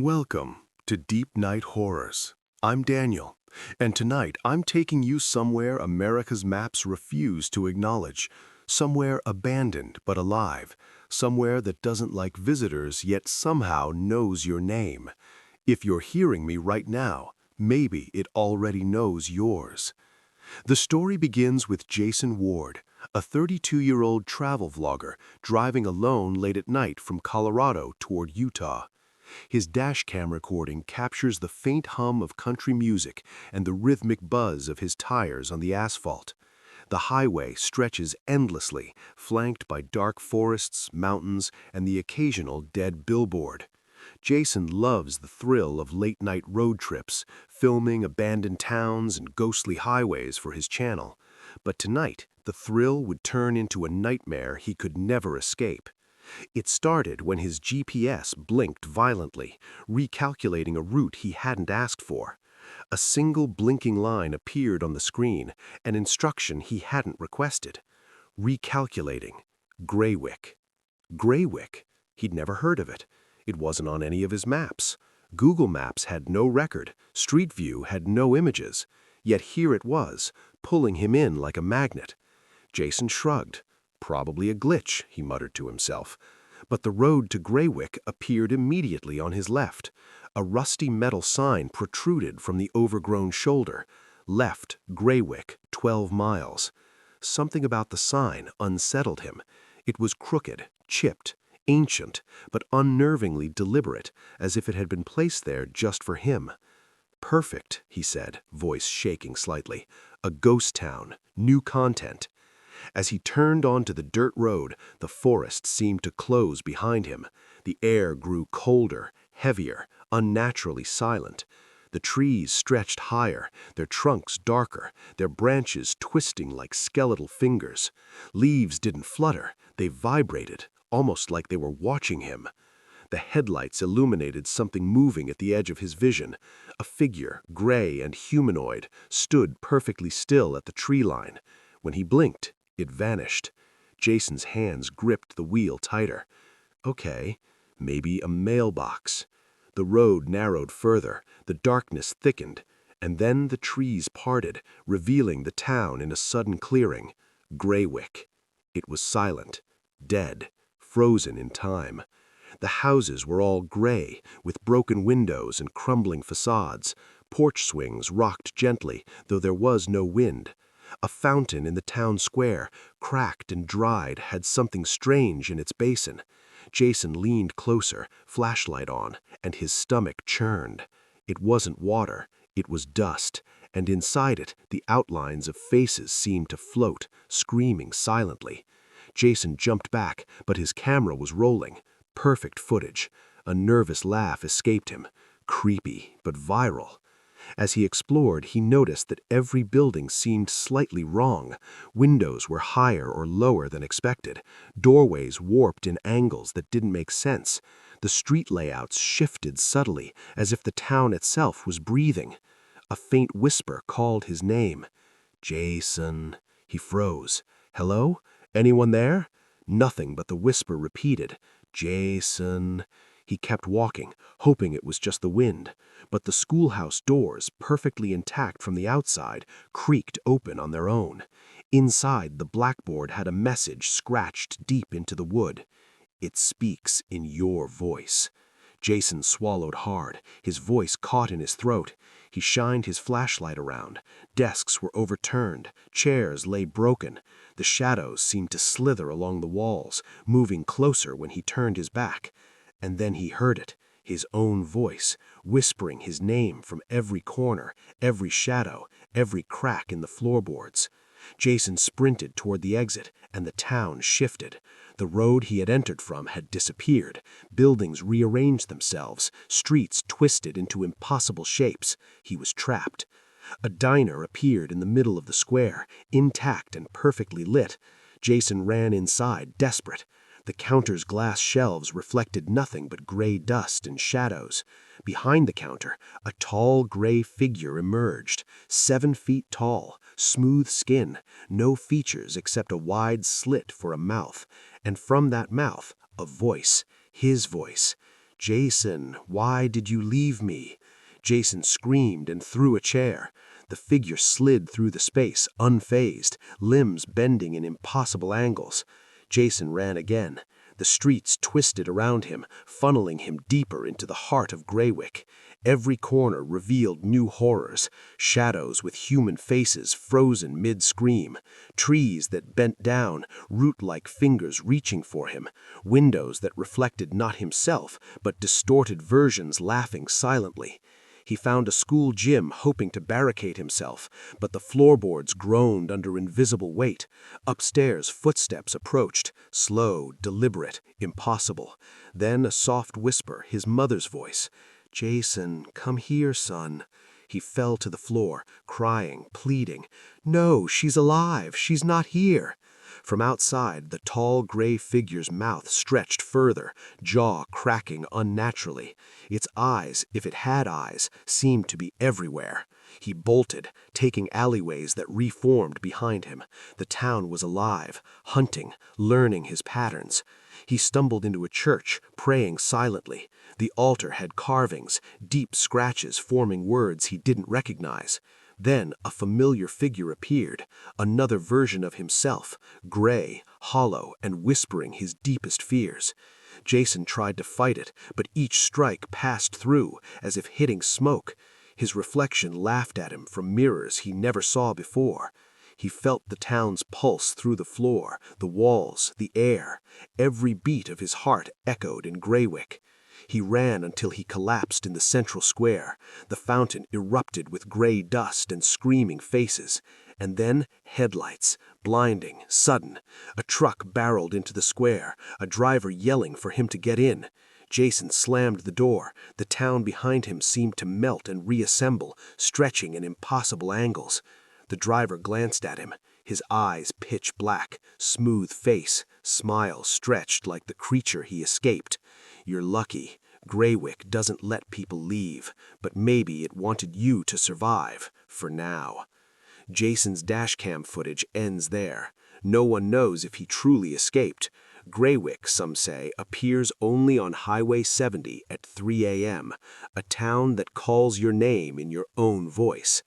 Welcome to DeepNight Horrors. I'm Daniel, and tonight I'm taking you somewhere America's maps refuse to acknowledge, somewhere abandoned but alive, somewhere that doesn't like visitors yet somehow knows your name. If you're hearing me right now, maybe it already knows yours. The story begins with Jason Ward, a 32-year-old travel vlogger driving alone late at night from Colorado toward Utah. His dashcam recording captures the faint hum of country music and the rhythmic buzz of his tires on the asphalt. The highway stretches endlessly, flanked by dark forests, mountains, and the occasional dead billboard. Jason loves the thrill of late-night road trips, filming abandoned towns and ghostly highways for his channel. But tonight, the thrill would turn into a nightmare he could never escape. It started when his GPS blinked violently, recalculating a route he hadn't asked for. A single blinking line appeared on the screen, an instruction he hadn't requested. Recalculating. Greywyck. Greywyck? He'd never heard of it. It wasn't on any of his maps. Google Maps had no record. Street View had no images. Yet here it was, pulling him in like a magnet. Jason shrugged. Probably a glitch, he muttered to himself. But the road to Greywyck appeared immediately on his left. A rusty metal sign protruded from the overgrown shoulder. Left, Greywyck, 12 miles. Something about the sign unsettled him. It was crooked, chipped, ancient, but unnervingly deliberate, as if it had been placed there just for him. Perfect, he said, voice shaking slightly. A ghost town, new content. As he turned onto the dirt road, the forest seemed to close behind him. The air grew colder, heavier, unnaturally silent. The trees stretched higher, their trunks darker, their branches twisting like skeletal fingers. Leaves didn't flutter, they vibrated, almost like they were watching him. The headlights illuminated something moving at the edge of his vision. A figure, gray and humanoid, stood perfectly still at the tree line. When he blinked, it vanished. Jason's hands gripped the wheel tighter. Okay, maybe a mailbox. The road narrowed further, the darkness thickened, and then the trees parted, revealing the town in a sudden clearing. Greywyck. It was silent, dead, frozen in time. The houses were all gray, with broken windows and crumbling facades. Porch swings rocked gently, though there was no wind. A fountain in the town square, cracked and dried, had something strange in its basin. Jason leaned closer, flashlight on, and his stomach churned. It wasn't water, it was dust, and inside it the outlines of faces seemed to float, screaming silently. Jason jumped back, but his camera was rolling. Perfect footage. A nervous laugh escaped him. Creepy, but viral. As he explored, he noticed that every building seemed slightly wrong. Windows were higher or lower than expected. Doorways warped in angles that didn't make sense. The street layouts shifted subtly, as if the town itself was breathing. A faint whisper called his name. Jason. He froze. Hello? Anyone there? Nothing but the whisper repeated. Jason. He kept walking, hoping it was just the wind. But the schoolhouse doors, perfectly intact from the outside, creaked open on their own. Inside, the blackboard had a message scratched deep into the wood. It speaks in your voice. Jason swallowed hard. His voice caught in his throat. He shined his flashlight around. Desks were overturned. Chairs lay broken. The shadows seemed to slither along the walls, moving closer when he turned his back. And then he heard it, his own voice, whispering his name from every corner, every shadow, every crack in the floorboards. Jason sprinted toward the exit, and the town shifted. The road he had entered from had disappeared. Buildings rearranged themselves, streets twisted into impossible shapes. He was trapped. A diner appeared in the middle of the square, intact and perfectly lit. Jason ran inside, desperate. The counter's glass shelves reflected nothing but gray dust and shadows. Behind the counter, a tall gray figure emerged, 7 feet tall, smooth skin, no features except a wide slit for a mouth, and from that mouth, a voice, his voice. "Jason, why did you leave me?" Jason screamed and threw a chair. The figure slid through the space, unfazed, limbs bending in impossible angles. Jason ran again. The streets twisted around him, funneling him deeper into the heart of Greywyck. Every corner revealed new horrors, shadows with human faces frozen mid-scream, trees that bent down, root-like fingers reaching for him, windows that reflected not himself, but distorted versions laughing silently. He found a school gym hoping to barricade himself, but the floorboards groaned under invisible weight. Upstairs, footsteps approached, slow, deliberate, impossible. Then a soft whisper, his mother's voice. "Jason, come here, son." He fell to the floor, crying, pleading. "No, she's alive. She's not here." From outside, the tall gray figure's mouth stretched further, jaw cracking unnaturally. Its eyes, if it had eyes, seemed to be everywhere. He bolted, taking alleyways that reformed behind him. The town was alive, hunting, learning his patterns. He stumbled into a church, praying silently. The altar had carvings, deep scratches forming words he didn't recognize. Then a familiar figure appeared, another version of himself, gray, hollow, and whispering his deepest fears. Jason tried to fight it, but each strike passed through, as if hitting smoke. His reflection laughed at him from mirrors he never saw before. He felt the town's pulse through the floor, the walls, the air. Every beat of his heart echoed in Greywyck. He ran until he collapsed in the central square. The fountain erupted with gray dust and screaming faces. And then headlights, blinding, sudden. A truck barreled into the square, a driver yelling for him to get in. Jason slammed the door. The town behind him seemed to melt and reassemble, stretching in impossible angles. The driver glanced at him, his eyes pitch black, smooth face, smile stretched like the creature he escaped. "You're lucky. Greywyck doesn't let people leave, but maybe it wanted you to survive, for now." Jason's dashcam footage ends there. No one knows if he truly escaped. Greywyck, some say, appears only on Highway 70 at 3 a.m., a town that calls your name in your own voice.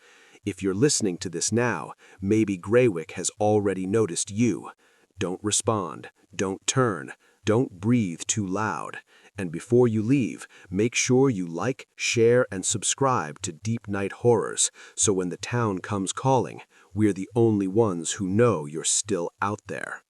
If you're listening to this now, maybe Greywyck has already noticed you. Don't respond, don't turn, don't breathe too loud. And before you leave, make sure you like, share, and subscribe to DeepNight Horrors, so when the town comes calling, we're the only ones who know you're still out there.